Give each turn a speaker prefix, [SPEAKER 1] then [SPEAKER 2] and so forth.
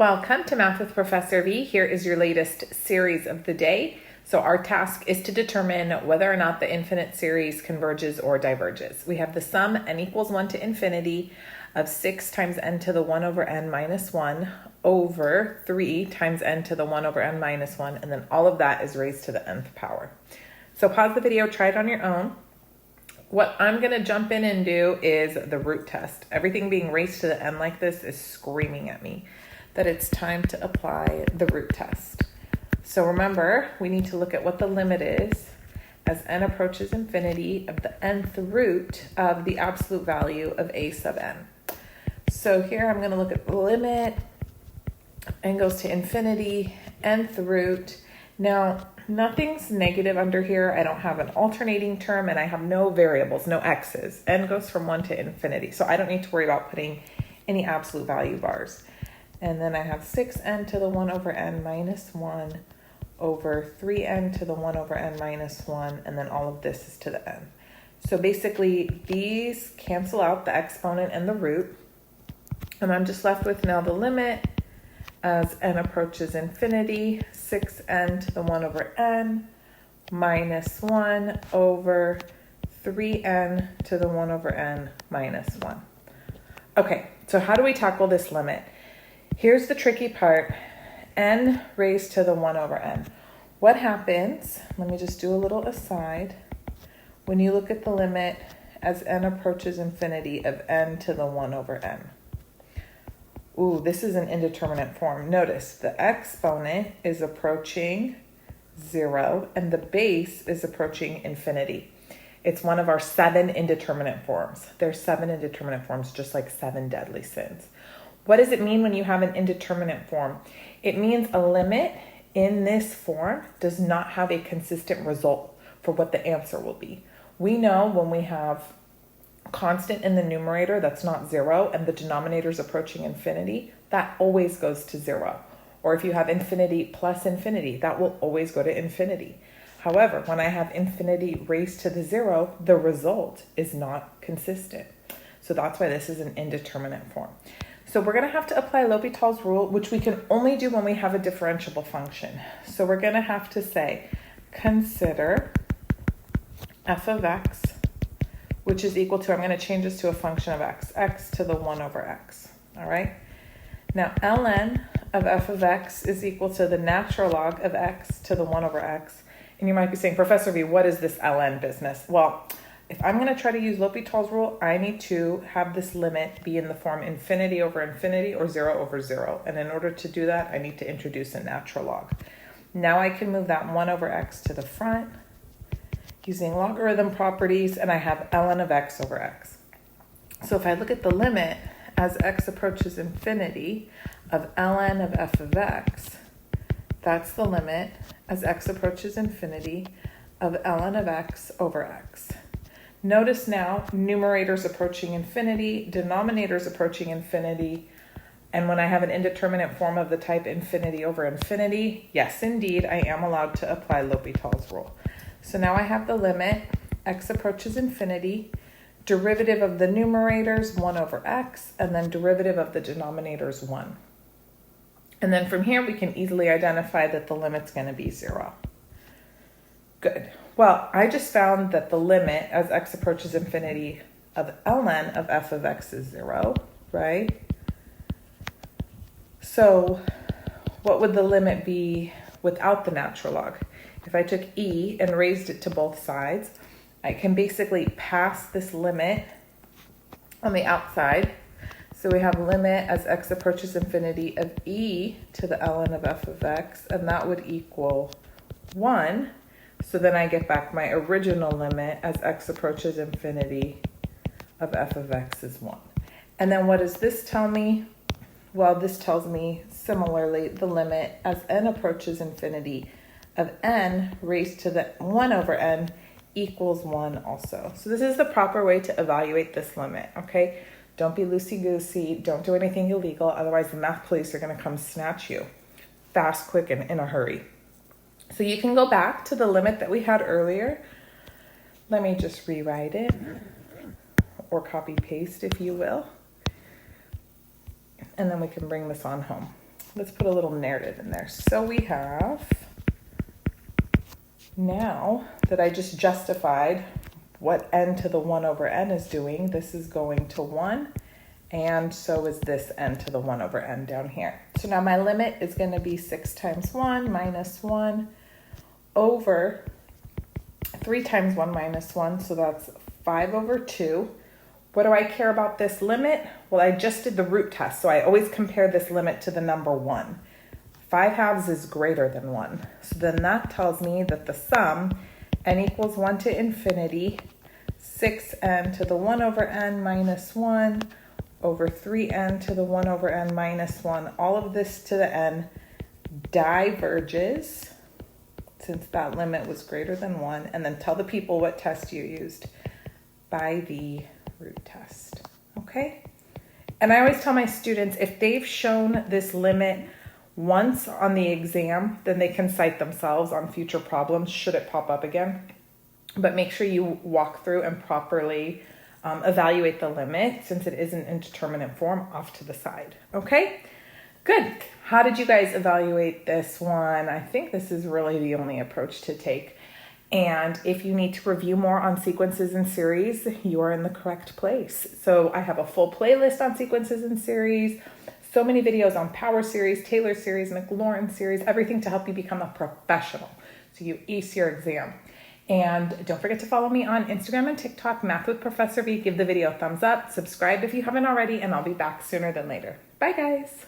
[SPEAKER 1] Welcome to Math with Professor V. Here is your latest series of the day. So our task is to determine whether or not the infinite series converges or diverges. We have the sum n equals 1 to infinity of 6 times n to the 1 over n minus 1 over 3 times n to the 1 over n minus 1, and then all of that is raised to the nth power. So pause the video, try it on your own. What I'm going to jump in and do is the root test. Everything being raised to the n like this is screaming at me that it's time to apply the root test. So remember, we need to look at what the limit is as n approaches infinity of the nth root of the absolute value of a sub n. So here I'm going to look at the limit. N goes to infinity, nth root. Now, nothing's negative under here. I don't have an alternating term, and I have no variables, no x's. N goes from 1 to infinity, so I don't need to worry about putting any absolute value bars. And then I have 6n to the 1 over n minus 1 over 3n to the 1 over n minus 1, and then all of this is to the n. So basically, these cancel out the exponent and the root, and I'm just left with now the limit as n approaches infinity, 6n to the 1 over n minus 1 over 3n to the 1 over n minus 1. Okay, so how do we tackle this limit? Here's the tricky part, n raised to the 1 over n. What happens, let me just do a little aside, when you look at the limit as n approaches infinity of n to the 1 over n? Ooh, this is an indeterminate form. Notice the exponent is approaching 0 and the base is approaching infinity. It's one of our 7 indeterminate forms. There's 7 indeterminate forms, just like 7 deadly sins. What does it mean when you have an indeterminate form? It means a limit in this form does not have a consistent result for what the answer will be. We know when we have constant in the numerator that's not 0 and the denominator is approaching infinity, that always goes to 0. Or if you have infinity plus infinity, that will always go to infinity. However, when I have infinity raised to the 0, the result is not consistent. So that's why this is an indeterminate form. So we're going to have to apply L'Hopital's rule, which we can only do when we have a differentiable function. So we're going to have to say, consider f of x, which is equal to, I'm going to change this to a function of x to the 1 over x. All right. Now, ln of f of x is equal to the natural log of x to the 1 over x. And you might be saying, Professor V, what is this ln business? Well, if I'm going to try to use L'Hopital's rule, I need to have this limit be in the form infinity over infinity or 0 over 0. And in order to do that, I need to introduce a natural log. Now I can move that 1 over x to the front using logarithm properties, and I have ln of x over x. So if I look at the limit as x approaches infinity of ln of f of x, that's the limit as x approaches infinity of ln of x over x. Notice now, numerator's approaching infinity, denominator's approaching infinity, and when I have an indeterminate form of the type infinity over infinity, yes, indeed, I am allowed to apply L'Hopital's rule. So now I have the limit, x approaches infinity, derivative of the numerators 1 over x, and then derivative of the denominators 1. And then from here, we can easily identify that the limit's going to be 0. Good. Well, I just found that the limit as x approaches infinity of ln of f of x is 0, right? So what would the limit be without the natural log? If I took e and raised it to both sides, I can basically pass this limit on the outside. So we have limit as x approaches infinity of e to the ln of f of x, and that would equal 1. So then I get back my original limit as x approaches infinity of f of x is 1. And then what does this tell me? Well, this tells me similarly the limit as n approaches infinity of n raised to the 1 over n equals 1 also. So this is the proper way to evaluate this limit, okay? Don't be loosey-goosey. Don't do anything illegal. Otherwise, the math police are going to come snatch you fast, quick, and in a hurry. So you can go back to the limit that we had earlier. Let me just rewrite it, or copy paste if you will. And then we can bring this on home. let's put a little narrative in there. So we have, now that I just justified what n to the 1 over n is doing, this is going to 1, and so is this n to the 1 over n down here. So now my limit is going to be 6 times 1 minus 1 over 3 times 1 minus 1, so that's 5 over 2. What do I care about this limit? Well, I just did the root test, so I always compare this limit to the number 1. 5 halves is greater than 1. So then that tells me that the sum, n equals 1 to infinity, 6n to the 1 over n minus 1 over 3n to the 1 over n minus 1, all of this to the n diverges, since that limit was greater than 1, and then tell the people what test you used by the root test, okay? And I always tell my students, if they've shown this limit once on the exam, then they can cite themselves on future problems should it pop up again. But make sure you walk through and properly evaluate the limit, since it is an indeterminate form, off to the side, okay? Good. How did you guys evaluate this one? I think this is really the only approach to take. And if you need to review more on sequences and series, you are in the correct place. So I have a full playlist on sequences and series, so many videos on power series, Taylor series, Maclaurin series, everything to help you become a professional so you ace your exam. And don't forget to follow me on Instagram and TikTok, Math with Professor V. Give the video a thumbs up, subscribe if you haven't already, and I'll be back sooner than later. Bye, guys.